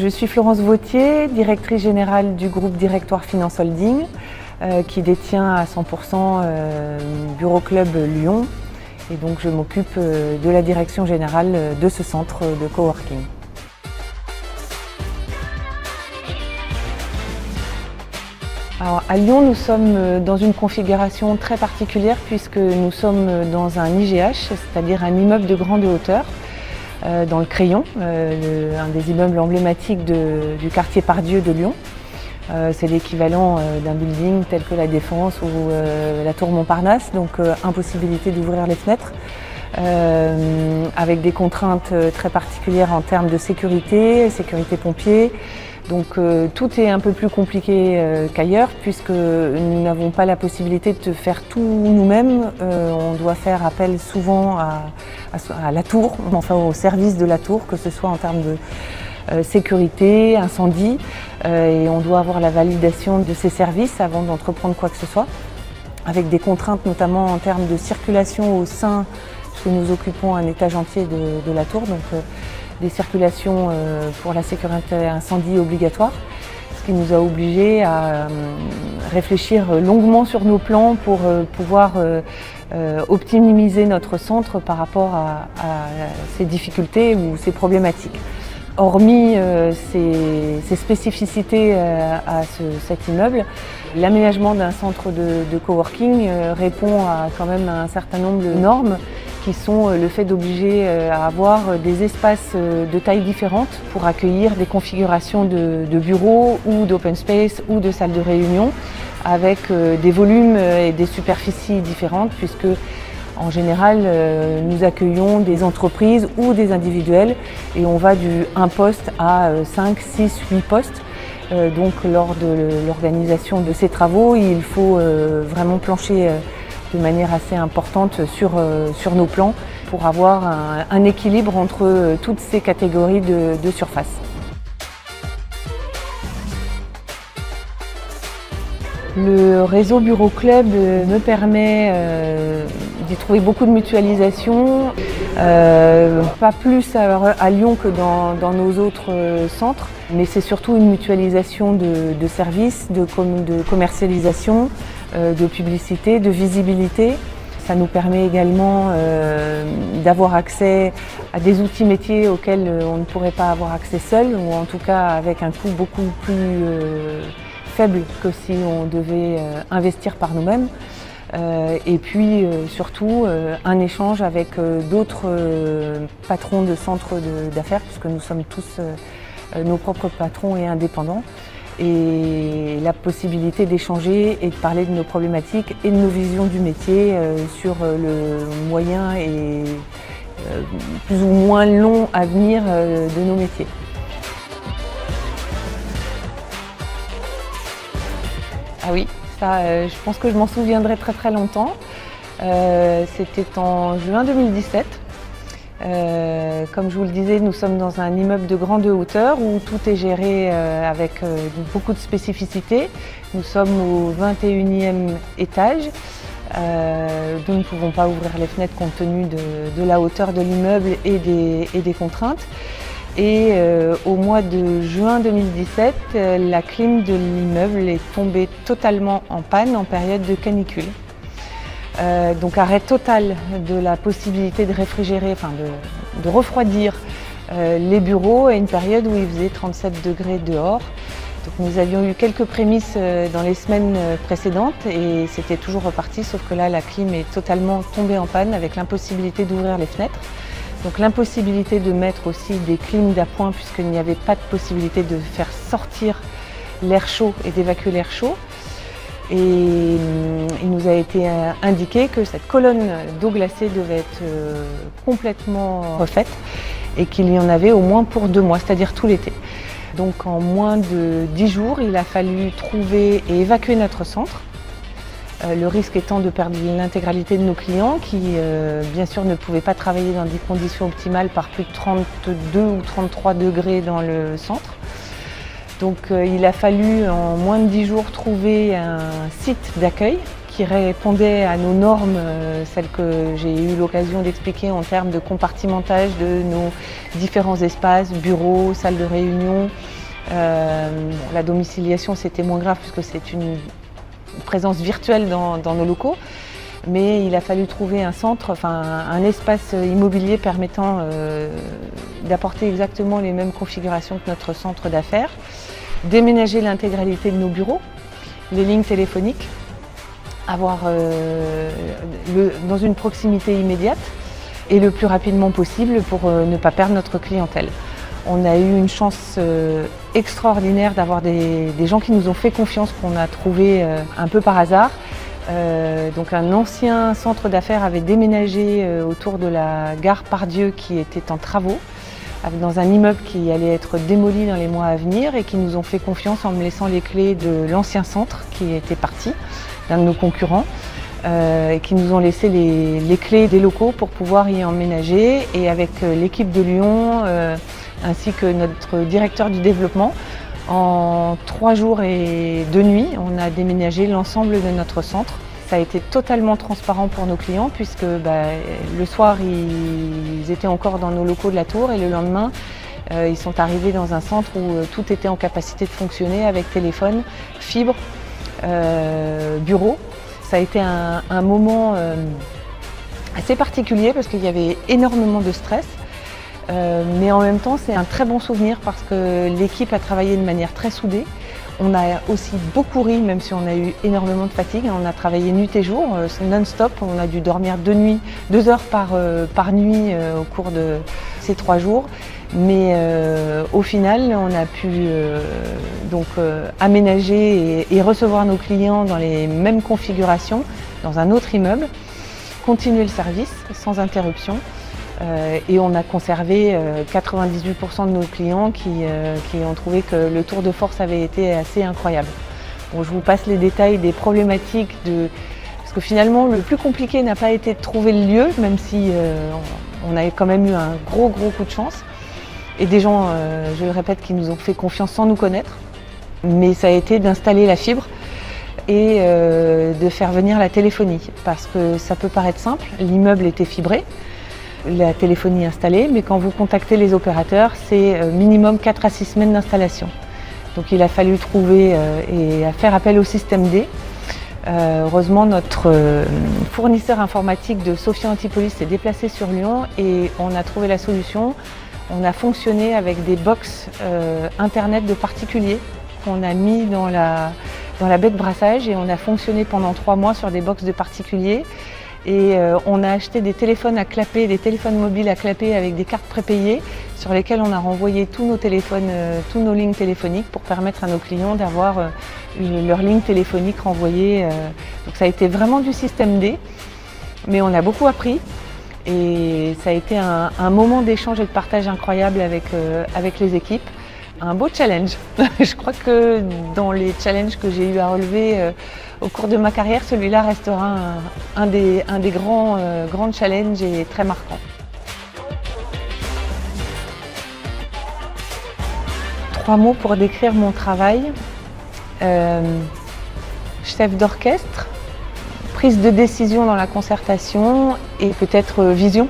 Je suis Florence Vautier, directrice générale du groupe Directoire Finance Holding, qui détient à 100% Bureau Club Lyon. Et donc je m'occupe de la direction générale de ce centre de coworking. Alors, à Lyon, nous sommes dans une configuration très particulière puisque nous sommes dans un IGH, c'est-à-dire un immeuble de grande hauteur, dans le Crayon, un des immeubles emblématiques du quartier Pardieu de Lyon. C'est l'équivalent d'un building tel que la Défense ou la Tour Montparnasse, donc impossibilité d'ouvrir les fenêtres, avec des contraintes très particulières en termes de sécurité pompiers. Donc tout est un peu plus compliqué qu'ailleurs puisque nous n'avons pas la possibilité de faire tout nous-mêmes. On doit faire appel souvent à la tour, enfin au service de la tour, que ce soit en termes de sécurité, incendie, et on doit avoir la validation de ces services avant d'entreprendre quoi que ce soit, avec des contraintes notamment en termes de circulation au sein, puisque nous occupons un étage entier de la tour, donc des circulations pour la sécurité incendie obligatoire, ce qui nous a obligés à réfléchir longuement sur nos plans pour pouvoir optimiser notre centre par rapport à ces difficultés ou ces problématiques. Hormis ces spécificités à cet immeuble, l'aménagement d'un centre de coworking répond à quand même un certain nombre de normes qui sont le fait d'obliger à avoir des espaces de tailles différentes pour accueillir des configurations de bureaux ou d'open space ou de salles de réunion avec des volumes et des superficies différentes puisque en général nous accueillons des entreprises ou des individuels et on va du 1 poste à 5, 6, 8 postes. Donc lors de l'organisation de ces travaux, il faut vraiment plancher de manière assez importante sur nos plans pour avoir un équilibre entre toutes ces catégories de surface. Le réseau Bureau Club me permet d'y trouver beaucoup de mutualisation, pas plus à Lyon que dans nos autres centres, mais c'est surtout une mutualisation de services, de commercialisation, de publicité, de visibilité. Ça nous permet également d'avoir accès à des outils métiers auxquels on ne pourrait pas avoir accès seul, ou en tout cas avec un coût beaucoup plus faible que si on devait investir par nous-mêmes. Et puis surtout un échange avec d'autres patrons de centres d'affaires, puisque nous sommes tous nos propres patrons et indépendants. Et la possibilité d'échanger et de parler de nos problématiques et de nos visions du métier sur le moyen et plus ou moins long avenir de nos métiers. Ah oui, ça, je pense que je m'en souviendrai très très longtemps. C'était en juin 2017. Comme je vous le disais, nous sommes dans un immeuble de grande hauteur où tout est géré avec beaucoup de spécificités. Nous sommes au 21e étage. Nous ne pouvons pas ouvrir les fenêtres compte tenu de la hauteur de l'immeuble et des contraintes. Et au mois de juin 2017, la clim de l'immeuble est tombée totalement en panne en période de canicule. Donc arrêt total de la possibilité de réfrigérer, enfin de refroidir les bureaux à une période où il faisait 37 degrés dehors. Donc nous avions eu quelques prémices dans les semaines précédentes et c'était toujours reparti, sauf que là la clim est totalement tombée en panne avec l'impossibilité d'ouvrir les fenêtres. Donc l'impossibilité de mettre aussi des clims d'appoint puisqu'il n'y avait pas de possibilité de faire sortir l'air chaud et d'évacuer l'air chaud. Et il nous a été indiqué que cette colonne d'eau glacée devait être complètement refaite et qu'il y en avait au moins pour 2 mois, c'est-à-dire tout l'été. Donc en moins de 10 jours, il a fallu trouver et évacuer notre centre. Le risque étant de perdre l'intégralité de nos clients qui, bien sûr, ne pouvaient pas travailler dans des conditions optimales par plus de 32 ou 33 degrés dans le centre. Donc il a fallu en moins de 10 jours trouver un site d'accueil qui répondait à nos normes, celles que j'ai eu l'occasion d'expliquer en termes de compartimentage de nos différents espaces, bureaux, salles de réunion. La domiciliation, c'était moins grave puisque c'est une présence virtuelle dans nos locaux. Mais il a fallu trouver un centre, enfin un espace immobilier permettant d'apporter exactement les mêmes configurations que notre centre d'affaires, déménager l'intégralité de nos bureaux, les lignes téléphoniques, avoir dans une proximité immédiate et le plus rapidement possible pour ne pas perdre notre clientèle. On a eu une chance extraordinaire d'avoir des gens qui nous ont fait confiance, qu'on a trouvé un peu par hasard. Donc un ancien centre d'affaires avait déménagé autour de la gare Pardieu qui était en travaux, dans un immeuble qui allait être démoli dans les mois à venir, et qui nous ont fait confiance en me laissant les clés de l'ancien centre qui était parti, d'un de nos concurrents, et qui nous ont laissé les clés des locaux pour pouvoir y emménager. Et avec l'équipe de Lyon ainsi que notre directeur du développement, en 3 jours et 2 nuits, on a déménagé l'ensemble de notre centre. Ça a été totalement transparent pour nos clients puisque le soir, ils étaient encore dans nos locaux de la Tour, et le lendemain, ils sont arrivés dans un centre où tout était en capacité de fonctionner avec téléphone, fibre, bureau. Ça a été un moment assez particulier parce qu'il y avait énormément de stress. Mais en même temps, c'est un très bon souvenir parce que l'équipe a travaillé de manière très soudée. On a aussi beaucoup ri, même si on a eu énormément de fatigue. On a travaillé nuit et jour, non-stop. On a dû dormir 2 heures par nuit au cours de ces 3 jours. Mais au final, on a pu aménager et recevoir nos clients dans les mêmes configurations, dans un autre immeuble, continuer le service sans interruption. Et on a conservé 98% de nos clients qui ont trouvé que le tour de force avait été assez incroyable. Bon, je vous passe les détails des problématiques, parce que finalement le plus compliqué n'a pas été de trouver le lieu, même si on a quand même eu un gros coup de chance. Et des gens, je le répète, qui nous ont fait confiance sans nous connaître. Mais ça a été d'installer la fibre et de faire venir la téléphonie, parce que ça peut paraître simple, l'immeuble était fibré, la téléphonie installée, mais quand vous contactez les opérateurs, c'est minimum 4 à 6 semaines d'installation. Donc il a fallu trouver et faire appel au système D. Heureusement, notre fournisseur informatique de Sophia Antipolis s'est déplacé sur Lyon et on a trouvé la solution. On a fonctionné avec des box internet de particuliers qu'on a mis dans la baie de brassage, et on a fonctionné pendant 3 mois sur des box de particuliers. Et on a acheté des téléphones à clapper, des téléphones mobiles à clapper avec des cartes prépayées sur lesquelles on a renvoyé tous nos téléphones, toutes nos lignes téléphoniques pour permettre à nos clients d'avoir leur ligne téléphonique renvoyée. Donc ça a été vraiment du système D, mais on a beaucoup appris et ça a été un moment d'échange et de partage incroyable avec les équipes. Un beau challenge. Je crois que dans les challenges que j'ai eu à relever au cours de ma carrière, celui-là restera un des grands challenges et très marquants. 3 mots pour décrire mon travail. Chef d'orchestre, prise de décision dans la concertation et peut-être vision.